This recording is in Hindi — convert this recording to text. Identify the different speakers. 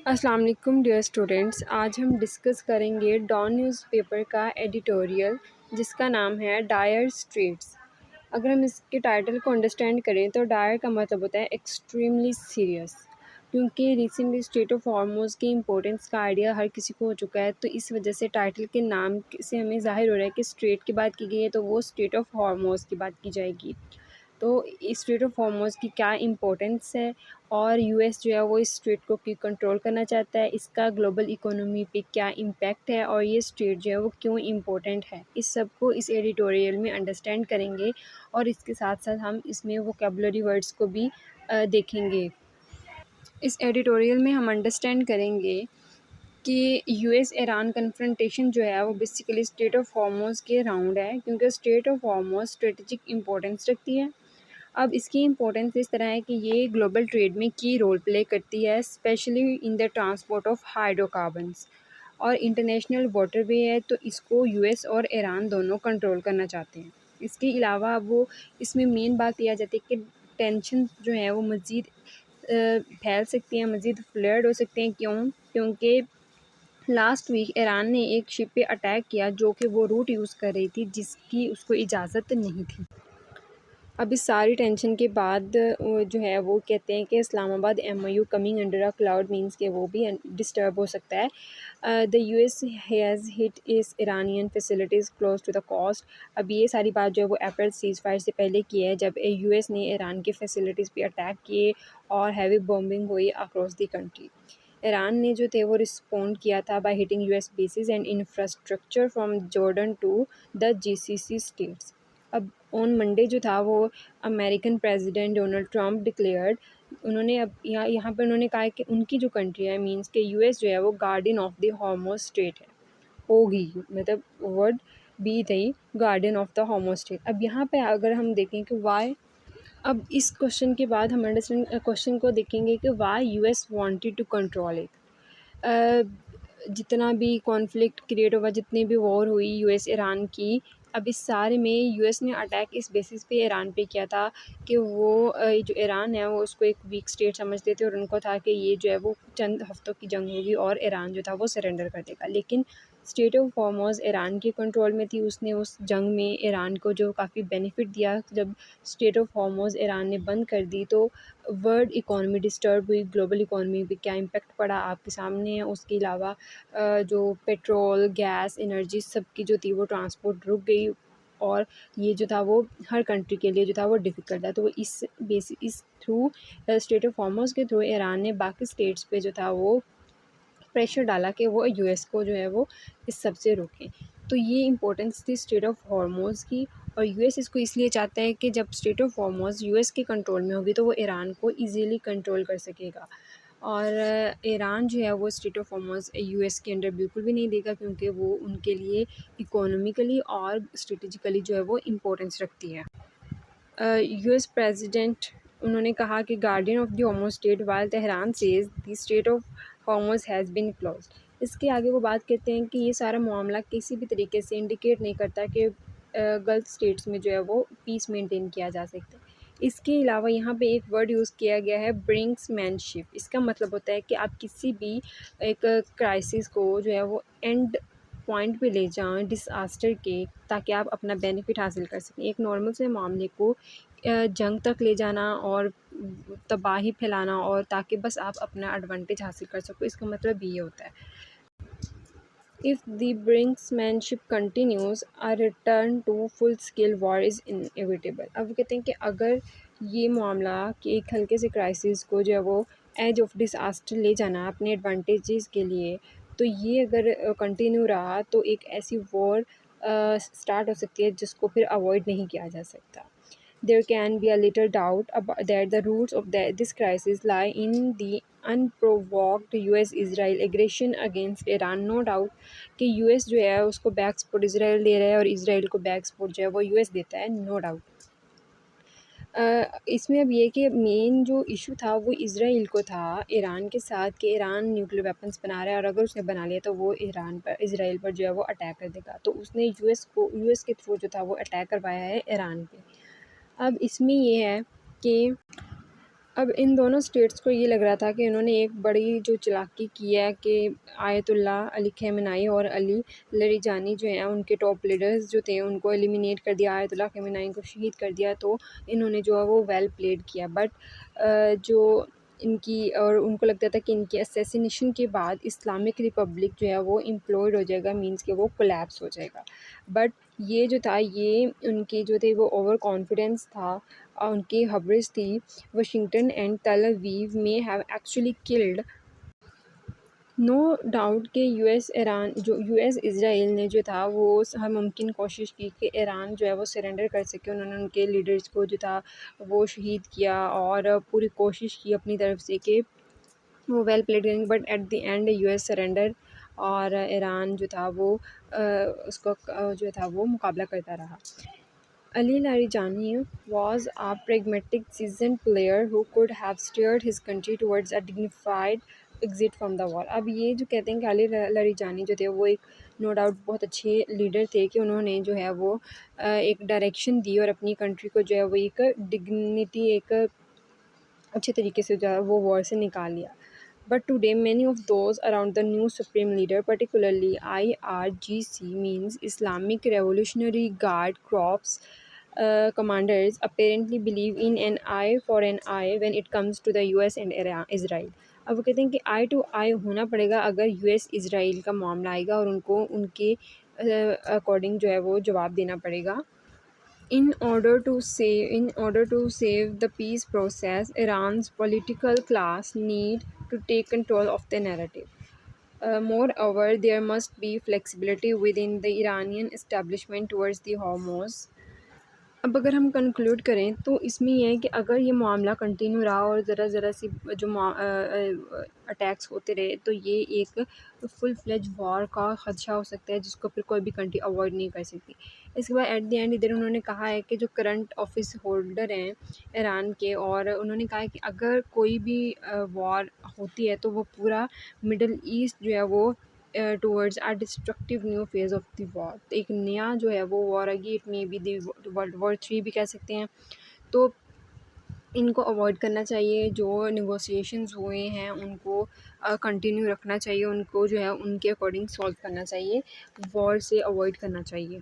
Speaker 1: अस्सलाम वालेकुम डियर स्टूडेंट्स। आज हम डिस्कस करेंगे डॉन न्यूज़पेपर का एडिटोरियल जिसका नाम है डायर स्ट्रेट्स। अगर हम इसके टाइटल को अंडरस्टैंड करें तो डायर का मतलब होता है एक्सट्रीमली सीरियस, क्योंकि रिसेंटली स्टेट ऑफ हॉर्मोज़ की इम्पोर्टेंस का आइडिया हर किसी को हो चुका है। तो इस वजह से टाइटल के नाम से हमें ज़ाहिर हो रहा है कि स्टेट की बात की गई है तो वो स्टेट ऑफ हॉर्मोज़ की बात की जाएगी। तो इस स्टेट ऑफ हॉर्मोज़ की क्या इम्पोर्टेंस है और यूएस जो है वो इस स्टेट को कंट्रोल करना चाहता है, इसका ग्लोबल इकोनॉमी पे क्या इम्पैक्ट है और ये स्टेट जो है वो क्यों इम्पोर्टेंट है, इस सब को इस एडिटोरियल में अंडरस्टैंड करेंगे। और इसके साथ साथ हम इसमें वोकेबुलरी वर्ड्स को भी देखेंगे। इस एडिटोरियल में हम अंडरस्टैंड करेंगे कि यूएस ईरान कन्फ्रंटेशन जो है वो बेसिकली स्टेट ऑफ हॉर्मोज़ के अराउंड है, क्योंकि स्टेट ऑफ हॉर्मोज़ स्ट्रेटेजिक इंपॉर्टेंस रखती है। अब इसकी इम्पोर्टेंस इस तरह है कि ये ग्लोबल ट्रेड में की रोल प्ले करती है, specially in the transport of hydrocarbons, और इंटरनेशनल वाटरवे है तो इसको यूएस और ईरान दोनों कंट्रोल करना चाहते हैं। इसके अलावा वो इसमें मेन बात यह आ जाती है कि टेंशन जो है वो मज़ीद फैल सकती हैं, मज़ीद फ्लड हो सकते हैं। क्योंकि लास्ट वीक ईरान ने एक शिप पे अटैक किया जो कि वो रूट यूज़ कर रही थी जिसकी उसको इजाज़त नहीं थी। अब इस सारी टेंशन के बाद जो है वो कहते हैं कि Islamabad MOU coming under a cloud means के वो भी डिस्टर्ब हो सकता है। द यूएस हैज़ हिट इस Iranian facilities close to the coast. अब ये सारी बात जो है वो अप्रैल सीज़ फायर से पहले की है, जब यूएस ने ईरान के फैसिलिटीज़ पे अटैक किए और हैवी बॉम्बिंग हुई अक्रॉस द कंट्री। ईरान ने जो थे वो रिस्पॉन्ड किया था by hitting US bases and infrastructure from Jordan to the GCC states. अब ऑन मंडे जो था वो American president Donald Trump declared, उन्होंने अब यहाँ पे उन्होंने कहा है कि उनकी जो कंट्री है मींस के यूएस जो है वो guardian of the Hormoz state है, होगी, मतलब वर्ड बी थी guardian of the Hormoz state. अब यहाँ पे अगर हम देखें कि वाई, अब इस क्वेश्चन के बाद हम अंडरस्टैंड क्वेश्चन को देखेंगे कि why US wanted to control it. जितना भी कॉन्फ्लिक्ट क्रिएट हुआ, जितनी भी वॉर हुई यूएस ईरान की, अब इस सारे में यूएस ने अटैक इस बेसिस पे ईरान पे किया था कि वो जो ईरान है वो उसको एक वीक स्टेट समझते थे और उनको था कि ये जो है वो चंद हफ्तों की जंग होगी और ईरान जो था वो सरेंडर कर देगा। लेकिन स्टेट ऑफ हॉर्मोज़ ईरान के कंट्रोल में थी, उसने उस जंग में ईरान को जो काफ़ी बेनिफिट दिया। जब स्टेट ऑफ हॉर्मोज़ ईरान ने बंद कर दी तो वर्ल्ड इकॉनमी डिस्टर्ब हुई, ग्लोबल इकॉनमी पे क्या इम्पेक्ट पड़ा आपके सामने है। उसके अलावा जो पेट्रोल, गैस, एनर्जी सब की जो थी वो ट्रांसपोर्ट रुक गई और ये जो था वो हर कंट्री के लिए जो था वो डिफ़िकल्ट था। तो इस थ्रू स्टेट ऑफ हॉर्मोज़ के थ्रू ईरान ने बाकी स्टेट्स पे जो था वो प्रेशर डाला कि वो यूएस को जो है वो इस सब से रोकें। तो ये इम्पोर्टेंस थी स्टेट ऑफ हॉर्मोज़ की, और यूएस इसको इसलिए चाहता है कि जब स्टेट ऑफ हॉर्मोज़ यूएस के कंट्रोल में होगी तो वो ईरान को ईज़िली कंट्रोल कर सकेगा। और ईरान जो है वो स्टेट ऑफ हॉर्मोज़ यूएस के अंडर बिल्कुल भी नहीं देगा, क्योंकि वो उनके लिए इकोनॉमिकली और स्ट्रेटेजिकली जो है वो इम्पोर्टेंस रखती है। यूएस प्रेसिडेंट उन्होंने कहा कि guardian of the Hormuz strait while Tehran says the strait of Hormuz has been closed. इसके आगे वो बात कहते हैं कि ये सारा मामला किसी भी तरीके से इंडिकेट नहीं करता कि गल्फ स्टेट्स में जो है वो पीस मेंटेन किया जा सकता है। इसके अलावा यहाँ पे एक वर्ड यूज़ किया गया है ब्रिंक्समैनशिप। इसका मतलब होता है कि आप किसी भी एक क्राइसिस को जो है वो एंड पॉइंट पे ले जाएँ डिसास्टर के, ताकि आप अपना बेनिफिट हासिल कर सकें। एक नॉर्मल से मामले को जंग तक ले जाना और तबाही फैलाना, और ताकि बस आप अपना एडवांटेज हासिल कर सको, इसका मतलब ये होता है। If the brinkmanship continues a return to full scale war is inevitable. अब वो कहते हैं कि अगर ये मामला कि एक हल्के से क्राइसिस को जो है वो एज ऑफ डिसास्टर ले जाना अपने एडवांटेजेस के लिए, तो ये अगर कंटिन्यू रहा तो एक ऐसी वॉर स्टार्ट हो सकती है जिसको फिर अवॉइड नहीं किया जा सकता। There can be a little doubt about that the roots of this crisis lie in the unprovoked US-Israel aggression against Iran. No doubt कि US जो है उसको बैक सपोर्ट इसराइल दे रहा है और इसराइल को बैक सपोर्ट जो है वो US देता है, नो डाउट। इसमें अब ये कि मेन जो इशू था वो इसराइल को था ईरान के साथ, कि ईरान न्यूक्लियर वेपन्स बना रहा है और अगर उसने बना लिया तो वो इसराइल पर जो है वो अटैक कर देगा। तो उसने यूएस के थ्रू जो था वो अटैक करवाया है ईरान पे। अब इसमें ये है कि अब इन दोनों स्टेट्स को ये लग रहा था कि इन्होंने एक बड़ी जो चालाकी की है कि आयतुल्लाह अली ख़amenei और अली लरिजानी जो हैं उनके टॉप लीडर्स जो थे उनको एलिमिनेट कर दिया, आयतुल्लाह ख़amenei को शहीद कर दिया। तो इन्होंने जो है वो वेल प्लेड किया। बट जो इनकी और उनको लगता था कि इनके असैसिनेशन के बाद इस्लामिक रिपब्लिक जो है वो इम्प्लोड हो जाएगा, मीन्स कि वो कोलैप्स हो जाएगा। बट ये जो था ये उनके जो थे वो ओवर कॉन्फिडेंस था, उनकी हब्रिस थी। वाशिंगटन एंड टेल अवीव में have actually killed. No doubt कि यूएस इज़राइल ने जो था वो हर मुमकिन कोशिश की कि ईरान जो है वो सरेंडर कर सके। उन्होंने उनके लीडर्स को जो था वो शहीद किया और पूरी कोशिश की अपनी तरफ से कि वो वेल प्लेड करेंगे। But at the end US surrender और ईरान जो था वो उसको जो था वो मुकाबला करता रहा। Ali Larijani was a pragmatic, seasoned player who could have steered his country towards a dignified exit from the war। अब ये जो कहते हैं कि अली लारिजानी जो थे वो एक नो डाउट बहुत अच्छे लीडर थे कि उन्होंने जो है वो एक डायरेक्शन दी और अपनी कंट्री को जो है वो एक डिग्निटी, एक अच्छे तरीके से जो है वो वॉर से निकाल लिया। But today, many of those around the new supreme leader, particularly IRGC, means Islamic Revolutionary Guard Corps commanders, apparently believe in an eye for an eye when it comes to the US and Israel। अब वो कहते हैं कि आई टू आई होना पड़ेगा अगर यूएस इसराइल का मामला आएगा और उनको उनके अकॉर्डिंग जो है वो जवाब देना पड़ेगा। In order to save the peace process, Iran's political class need to take control of the narrative. Moreover, there must be flexibility within the Iranian establishment towards the Hormuz। अब अगर हम कंक्लूड करें तो इसमें ये है कि अगर ये मामला कंटिन्यू रहा और ज़रा सी जो अटैक्स होते रहे तो ये एक फुल फ्लेज वॉर का ख़दशा हो सकता है जिसको फिर कोई भी कंट्री अवॉइड नहीं कर सकती। इसके बाद एट द एंड इधर उन्होंने कहा है कि जो करंट ऑफिस होल्डर हैं ईरान के, और उन्होंने कहा है कि अगर कोई भी वॉर होती है तो वो पूरा मिडल ईस्ट जो है वो towards a destructive new phase of the war. तो एक नया जो है वो वॉर आएगी, it may be the world war 3 भी कह सकते हैं। तो इनको अवॉइड करना चाहिए, जो नेगोशिएशंस हुए हैं उनको कंटिन्यू रखना चाहिए, उनको जो है उनके अकॉर्डिंग सॉल्व करना चाहिए, वॉर से अवॉइड करना चाहिए।